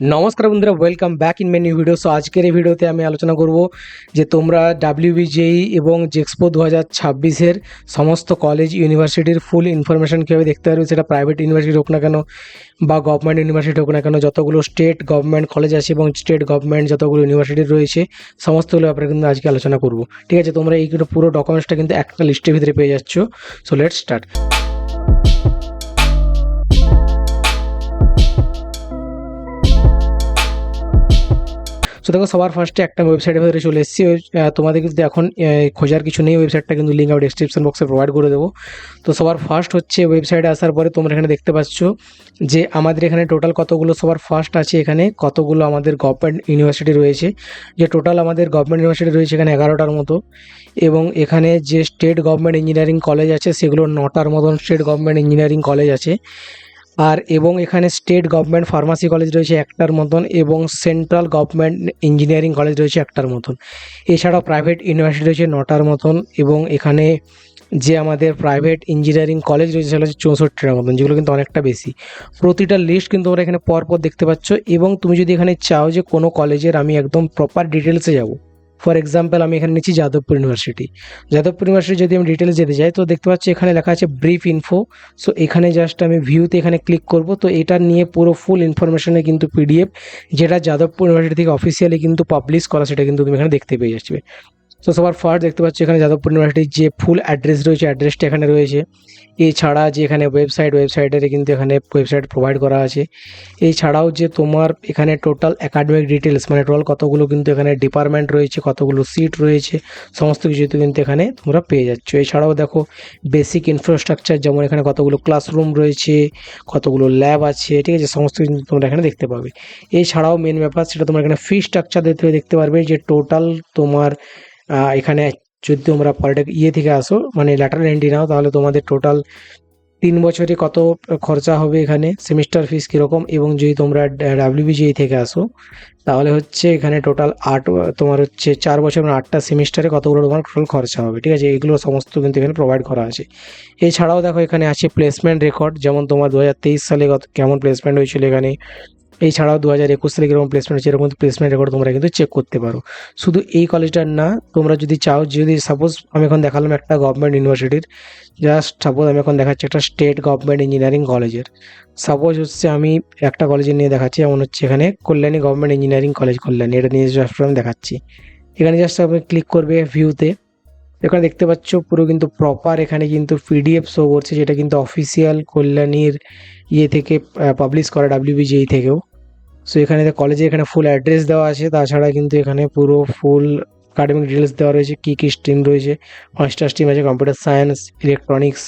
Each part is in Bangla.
নমস্কার বন্ধুরা, welcome back in my new video. So আজকের এই ভিডিওতে আমি আলোচনা করব যে তোমরা ডাব্লিউবিজেই এবং জেক্সপো 2026-এর সমস্ত কলেজ ইউনিভার্সিটির ফুল ইনফরমেশন কীভাবে দেখতে পারবে, সেটা প্রাইভেট ইউনিভার্সিটি হোক না কেন বা গভর্নমেন্ট ইউনিভার্সিটি হোক না কেন, যতগুলো স্টেট গভর্নমেন্ট কলেজ আছে এবং স্টেট গভর্নমেন্ট যতগুলো ইউনিভার্সিটি রয়েছে সমস্তগুলো ব্যাপারে কিন্তু আজকে আলোচনা করব। ঠিক আছে, তোমরা এই পুরো ডকুমেন্টসটা কিন্তু একটা লিস্টের ভিতরে পেয়ে যাচ্ছ। So let's start. সো দেখো, সবার ফার্স্টে একটা ওয়েবসাইটের ভিতরে চলে এসেছি। তোমাদের কিন্তু এখন খোঁজার কিছু নেই, ওয়েবসাইটটা কিন্তু লিঙ্ক আমি ডেসক্রিপশন বক্সে প্রোভাইড করে দেবো। তো সবার ফার্স্ট হচ্ছে ওয়েবসাইটে আসার পরে তোমরা এখানে দেখতে পাচ্ছ যে আমাদের এখানে টোটাল কতগুলো, সবার ফার্স্ট আছে এখানে কতগুলো আমাদের গভর্নমেন্ট ইউনিভার্সিটি রয়েছে। যে টোটাল আমাদের গভর্নমেন্ট ইউনিভার্সিটি রয়েছে এখানে 11টার মতো, এবং এখানে যে স্টেট গভর্নমেন্ট ইঞ্জিনিয়ারিং কলেজ আছে সেগুলো 9টার মতন স্টেট গভর্নমেন্ট ইঞ্জিনিয়ারিং কলেজ আছে। এবং এখানে স্টেট গভর্নমেন্ট ফার্মাসি কলেজ রয়েছে 1টার মতন, এবং সেন্ট্রাল গভর্নমেন্ট ইঞ্জিনিয়ারিং কলেজ রয়েছে 1টার মতন। এছাড়াও প্রাইভেট ইউনিভার্সিটি রয়েছে 9টার মতন, এবং এখানে যে আমাদের প্রাইভেট ইঞ্জিনিয়ারিং কলেজ রয়েছে সেগুলো হচ্ছে 64টার মতন, যেগুলো কিন্তু অনেকটা বেশি। প্রতিটা লিস্ট কিন্তু তোমরা এখানে পরপর দেখতে পাচ্ছ। এবং তুমি যদি এখানে চাও যে কোনো কলেজের আমি একদম প্রপার ডিটেলসে যাব, ফর এক্সাম্পল আমি এখানে নিচ্ছি যাদবপুর ইউনিভার্সিটি। যাদবপুর ইউনিভার্সিটি যদি আমি ডিটেলস যেতে যাই তো দেখতে পাচ্ছি এখানে লেখা আছে ব্রিফ ইনফো। সো এখানে জাস্ট আমি ভিউতে এখানে ক্লিক করব, তো এটা নিয়ে পুরো ফুল ইনফরমেশনে কিন্তু পিডিএফ, যেটা যাদবপুর ইউনিভার্সিটি থেকে অফিসিয়ালি কিন্তু পাবলিশ করা, সেটা কিন্তু তুমি এখানে দেখতে পেয়ে যাচ্ছি। তো সবার ফার্স্ট দেখতে পাচ্ছি এখানে যাদবপুর ইউনিভার্সিটির যে ফুল অ্যাড্রেস রয়েছে, অ্যাড্রেসটা এখানে রয়েছে। এছাড়া যে এখানে ওয়েবসাইটের কিন্তু এখানে ওয়েবসাইট প্রোভাইড করা আছে। এছাড়াও যে তোমার এখানে টোটাল একাডেমিক ডিটেলস, মানে টোটাল কতগুলো কিন্তু এখানে ডিপার্টমেন্ট রয়েছে, কতগুলো সিট রয়েছে, সমস্ত কিছু কিন্তু এখানে তোমরা পেয়ে যাচ্ছ। এছাড়াও দেখো বেসিক ইনফ্রাস্ট্রাকচার, যেমন এখানে কতগুলো ক্লাসরুম রয়েছে, কতগুলো ল্যাব আছে, ঠিক আছে, সমস্ত কিছু তোমরা এখানে দেখতে পাবে। এছাড়াও মেন ব্যাপার সেটা তোমরা এখানে ফি স্ট্রাকচার দেখতে পারবে, যে টোটাল তোমার এখানে যদি তোমরা পলিটেক থেকে আসো, মানে ল্যাটারাল এন্ট্রি নাও, তাহলে তোমাদের টোটাল 3 বছরে কত খরচা হবে, এখানে সেমিস্টার ফিস কীরকম, এবং যদি তোমরা ডাব্লিউবিজিএই থেকে আসো তাহলে হচ্ছে এখানে টোটাল তোমার হচ্ছে 4 বছর, 8টা সেমিস্টারে কতগুলো তোমার টোটাল খরচা হবে। ঠিক আছে, এগুলো সমস্ত কিন্তু এখানে প্রোভাইড করা আছে। এছাড়াও দেখো এখানে আছে প্লেসমেন্ট রেকর্ড, যেমন তোমার 2023 সালে কেমন প্লেসমেন্ট হয়েছিল এখানে। এছাড়াও 2021 সালে কীরকম প্লেসমেন্ট হচ্ছে, এরকম প্লেসমেন্ট রেকর্ড তোমরা কিন্তু চেক করতে পারো। শুধু এই কলেজটার না, তোমরা যদি চাও, যদি সাপোজ আমি এখন দেখালাম একটা গভর্নমেন্ট ইউনিভার্সিটির, জাস্ট সাপোজ আমি এখন দেখাচ্ছি একটা স্টেট গভর্নমেন্ট ইঞ্জিনিয়ারিং কলেজের। সাপোজ হচ্ছে আমি একটা কলেজের নিয়ে দেখাচ্ছি, যেমন হচ্ছে এখানে Kalyani government engineering college Kalyani, এটা নিয়ে জাস্ট আমি দেখাচ্ছি। এখানে জাস্ট আপনি ক্লিক করবে ভিউতে, এখানে দেখতে পাচ্ছ পুরো কিন্তু প্রপার এখানে কিন্তু পিডিএফ শো করছে, যেটা কিন্তু অফিসিয়াল কল্যাণীর থেকে পাবলিশ করা, ডাব্লিউবিজিএই থেকেও। সো এখানে কলেজে এখানে ফুল অ্যাড্রেস দেওয়া আছে, তাছাড়া কিন্তু এখানে পুরো ফুল একাডেমিক ডিটেলস দেওয়া রয়েছে, কী কী স্ট্রিম রয়েছে। 5টা স্ট্রিম আছে, computer science, electronics,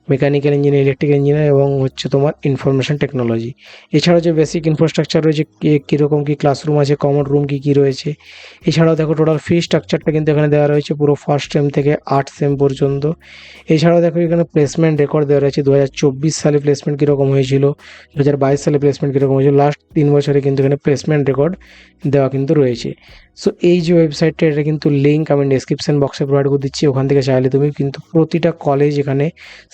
mechanical engineer, electrical engineer, এবং হচ্ছে তোমার ইনফরমেশন টেকনোলজি। এছাড়াও যে বেসিক ইনফ্রাস্ট্রাকচার রয়েছে, কীরকম কী ক্লাসরুম আছে, কমন রুম কী কী রয়েছে। এছাড়াও দেখো টোটাল ফি স্ট্রাকচারটা কিন্তু এখানে দেওয়া রয়েছে পুরো ফার্স্ট সেম থেকে 8 সেম পর্যন্ত। এছাড়াও দেখো এখানে প্লেসমেন্ট রেকর্ড দেওয়া রয়েছে, 2024 সালে প্লেসমেন্ট কীরকম হয়েছিল, 2022 সালে প্লেসমেন্ট কীরকম হয়েছিল, লাস্ট 3 বছরে কিন্তু এখানে প্লেসমেন্ট রেকর্ড দেওয়া কিন্তু রয়েছে। সো এই যে ওয়েবসাইটটা, এটা কিন্তু লিঙ্ক আমি ডেসক্রিপশন বক্সে প্রোভাইড করে দিচ্ছি, ওখান থেকে চাইলে তুমি কিন্তু প্রতিটা কলেজ এখানে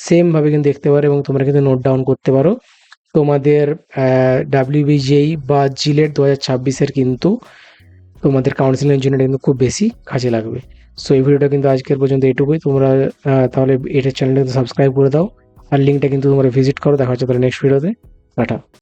সেমভাবে কিন্তু দেখতে পারো, এবং তোমরা কিন্তু নোট ডাউন করতে পারো তোমাদের ডাব্লিউবিজেই বা জিলেট 2026-এর কিন্তু তোমাদের কাউন্সিলিংয়ের জন্য এটা কিন্তু খুব বেশি কাজে লাগবে। সো এই ভিডিওটা কিন্তু আজকের পর্যন্ত এটুকুই। তোমরা তাহলে এটা চ্যানেলটা সাবস্ক্রাইব করে দাও, আর লিঙ্কটা কিন্তু তোমরা ভিজিট করো। দেখা হচ্ছে তাহলে নেক্সট ভিডিওতে। টাটা।